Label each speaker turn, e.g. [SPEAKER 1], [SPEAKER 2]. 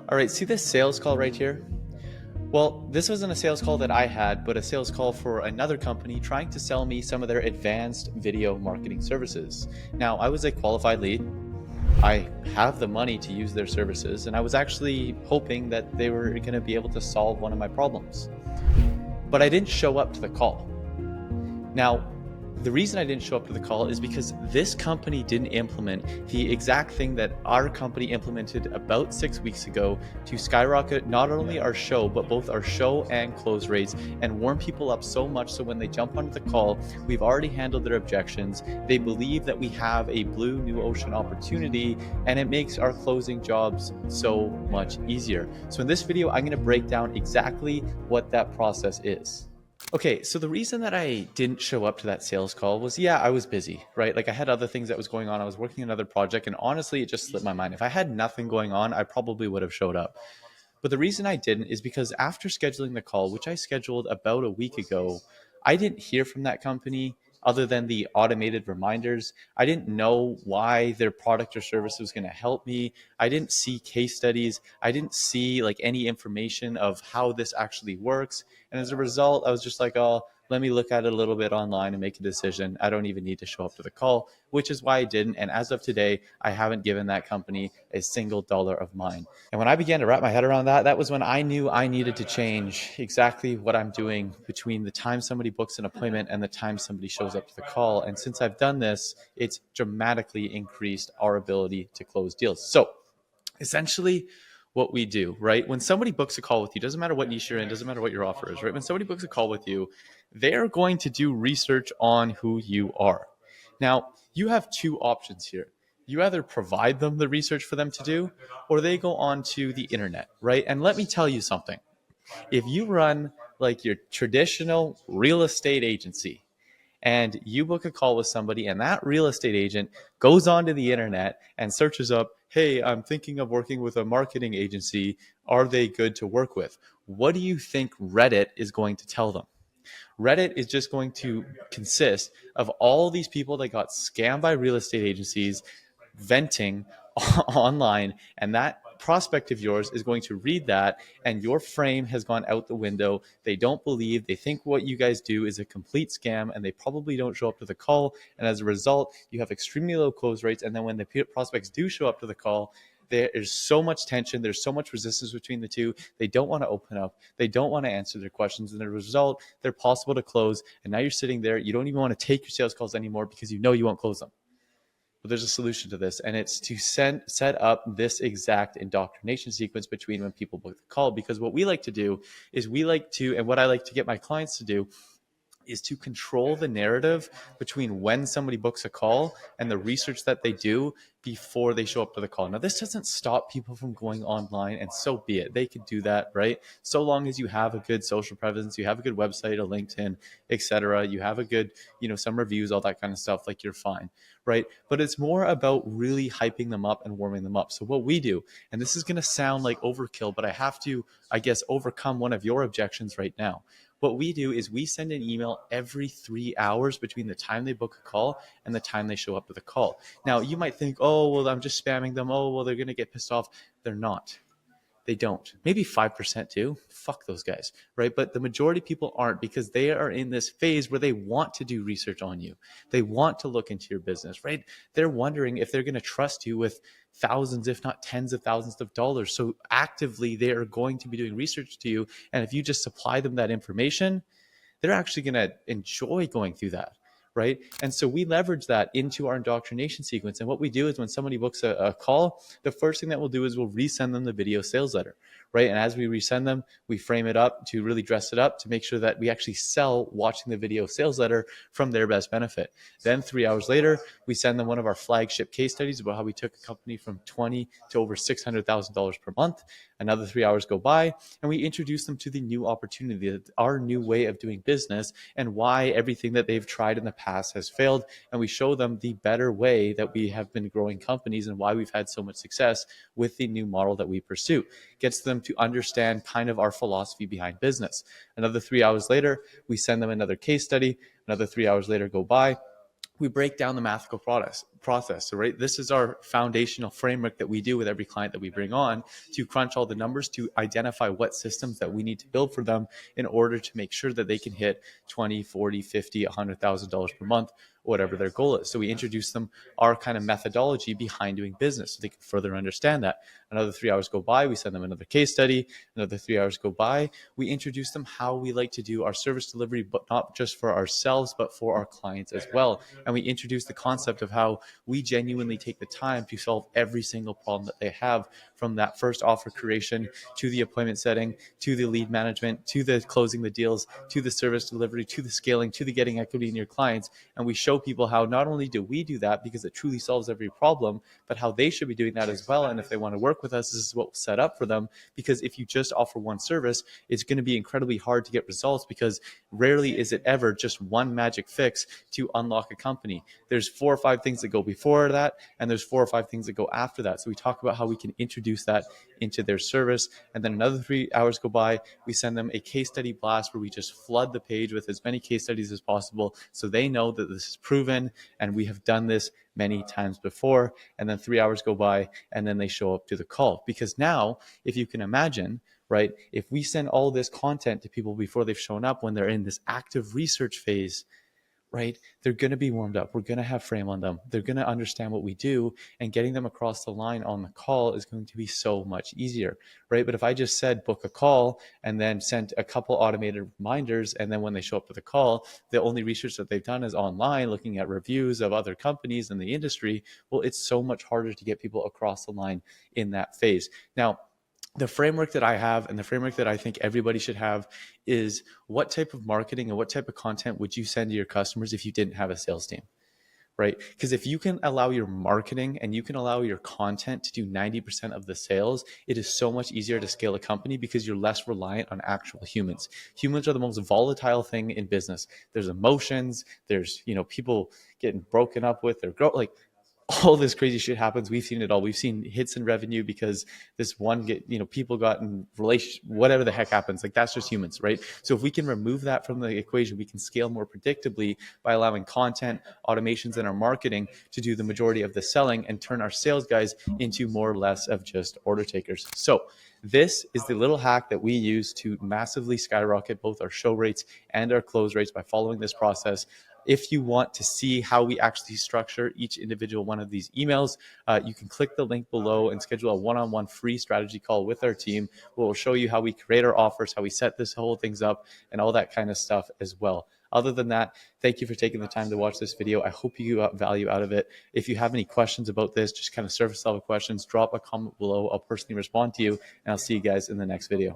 [SPEAKER 1] All right, see this sales call right here? Well, this wasn't a sales call that I had, but a sales call for another company trying to sell me some of their advanced video marketing services. Now, I was a qualified lead. I have the money to use their services, and I was actually hoping that they were going to be able to solve one of my problems. But I didn't show up to the call. Now, the reason I didn't show up to the call is because this company didn't implement the exact thing that our company implemented about 6 weeks ago to skyrocket not only our show, but both our show and close rates and warm people up so much so when they jump onto the call, we've already handled their objections. They believe that we have a blue new ocean opportunity, and it makes our closing jobs so much easier. So in this video, I'm going to break down exactly what that process is. Okay, so the reason that I didn't show up to that sales call was, I was busy, right? Like I had other things that was going on. I was working on another project, and honestly, it just slipped my mind. If I had nothing going on, I probably would have showed up. But the reason I didn't is because after scheduling the call, which I scheduled about a week ago, I didn't hear from that company other than the automated reminders. I didn't know why their product or service was going to help me. I didn't see case studies. I didn't see like any information of how this actually works. And as a result, I was just like, oh, let me look at it a little bit online and make a decision. I don't even need to show up to the call, which is why I didn't. And as of today, I haven't given that company a single dollar of mine. And when I began to wrap my head around that, that was when I knew I needed to change exactly what I'm doing between the time somebody books an appointment and the time somebody shows up to the call. And since I've done this, it's dramatically increased our ability to close deals. So essentially, what we do, right? When somebody books a call with you, doesn't matter what niche you're in, doesn't matter what your offer is, right? When somebody books a call with you, they're going to do research on who you are. Now, you have two options here. You either provide them the research for them to do, or they go on to the internet, right? And let me tell you something. If you run like your traditional real estate agency, and you book a call with somebody and that real estate agent goes onto the internet and searches up, hey, I'm thinking of working with a marketing agency. Are they good to work with? What do you think Reddit is going to tell them? Reddit is just going to consist of all these people that got scammed by real estate agencies venting online, and that prospect of yours is going to read that, and your frame has gone out the window. They don't believe, they think what you guys do is a complete scam, and they probably don't show up to the call, and as a result you have extremely low close rates. And then when the prospects do show up to the call, there is so much tension, there's so much resistance between the two. They don't want to open up, they don't want to answer their questions, and as a result they're possible to close. And now you're sitting there, you don't even want to take your sales calls anymore because you know you won't close them. But there's a solution to this, and it's to set up this exact indoctrination sequence between when people book the call. Because what we like to do is and what I like to get my clients to do is to control the narrative between when somebody books a call and the research that they do before they show up to the call. Now, this doesn't stop people from going online, and so be it. They could do that, right? So long as you have a good social presence, you have a good website, a LinkedIn, etc. You have a good, some reviews, all that kind of stuff, like you're fine, right? But it's more about really hyping them up and warming them up. So what we do, and this is going to sound like overkill, but I have to, overcome one of your objections right now. What we do is we send an email every 3 hours between the time they book a call and the time they show up to the call. Now, you might think, oh, well, I'm just spamming them. Oh, well, they're going to get pissed off. They're not. They don't. Maybe 5% do. Fuck those guys, right? But the majority of people aren't, because they are in this phase where they want to do research on you. They want to look into your business, right? They're wondering if they're going to trust you with thousands, if not tens of thousands of dollars. So actively, they are going to be doing research to you. And if you just supply them that information, they're actually going to enjoy going through that. Right. And so we leverage that into our indoctrination sequence. And what we do is when somebody books a call, the first thing that we'll do is we'll resend them the video sales letter. Right. And as we resend them, we frame it up to really dress it up to make sure that we actually sell watching the video sales letter from their best benefit. Then 3 hours later, we send them one of our flagship case studies about how we took a company from 20 to over $600,000 per month. Another 3 hours go by, and we introduce them to the new opportunity, our new way of doing business, and why everything that they've tried in the past has failed. And we show them the better way that we have been growing companies and why we've had so much success with the new model that we pursue. Gets them to understand kind of our philosophy behind business. Another 3 hours later, we send them another case study. Another 3 hours later go by. We break down the process. So, right, this is our foundational framework that we do with every client that we bring on to crunch all the numbers, to identify what systems that we need to build for them in order to make sure that they can hit 20, 40, 50, $100,000 per month, whatever their goal is. So we introduce them our kind of methodology behind doing business so they can further understand that. Another 3 hours go by, we send them another case study. Another 3 hours go by, we introduce them how we like to do our service delivery, but not just for ourselves, but for our clients as well. And we introduce the concept of how we genuinely take the time to solve every single problem that they have, from that first offer creation to the appointment setting, to the lead management, to the closing the deals, to the service delivery, to the scaling, to the getting equity in your clients. And we show people how not only do we do that because it truly solves every problem, but how they should be doing that as well. And if they want to work with us, this is what we'll set up for them. Because if you just offer one service, it's going to be incredibly hard to get results, because rarely is it ever just one magic fix to unlock a company. There's 4 or 5 things that go before that, and there's 4 or 5 things that go after that. So we talk about how we can introduce that into their service. And then another 3 hours go by, we send them a case study blast where we just flood the page with as many case studies as possible so they know that this is proven and we have done this many times before. And then 3 hours go by and then they show up to the call. Because now, if you can imagine, right, if we send all this content to people before they've shown up, when they're in this active research phase, right, they're going to be warmed up. We're going to have frame on them. They're going to understand what we do, and getting them across the line on the call is going to be so much easier, right? But if I just said book a call and then sent a couple automated reminders, and then when they show up to the call, the only research that they've done is online, looking at reviews of other companies in the industry, well, it's so much harder to get people across the line in that phase. Now, the framework that I have, and the framework that I think everybody should have, is what type of marketing and what type of content would you send to your customers if you didn't have a sales team, right? Because if you can allow your marketing and you can allow your content to do 90% of the sales, it is so much easier to scale a company because you're less reliant on actual humans. Humans are the most volatile thing in business. There's emotions, there's, people getting broken up with, their growth, like all this crazy shit happens. We've seen it all. We've seen hits in revenue because this one people got in relation, whatever the heck happens. Like, that's just humans, right? So if we can remove that from the equation, we can scale more predictably by allowing content, automations, and our marketing to do the majority of the selling and turn our sales guys into more or less of just order takers. So this is the little hack that we use to massively skyrocket both our show rates and our close rates by following this process. If you want to see how we actually structure each individual one of these emails, you can click the link below and schedule a one-on-one free strategy call with our team. We'll show you how we create our offers, how we set this whole things up, and all that kind of stuff as well. Other than that, thank you for taking the time to watch this video. I hope you got value out of it. If you have any questions about this, just kind of surface level questions, drop a comment below. I'll personally respond to you, and I'll see you guys in the next video.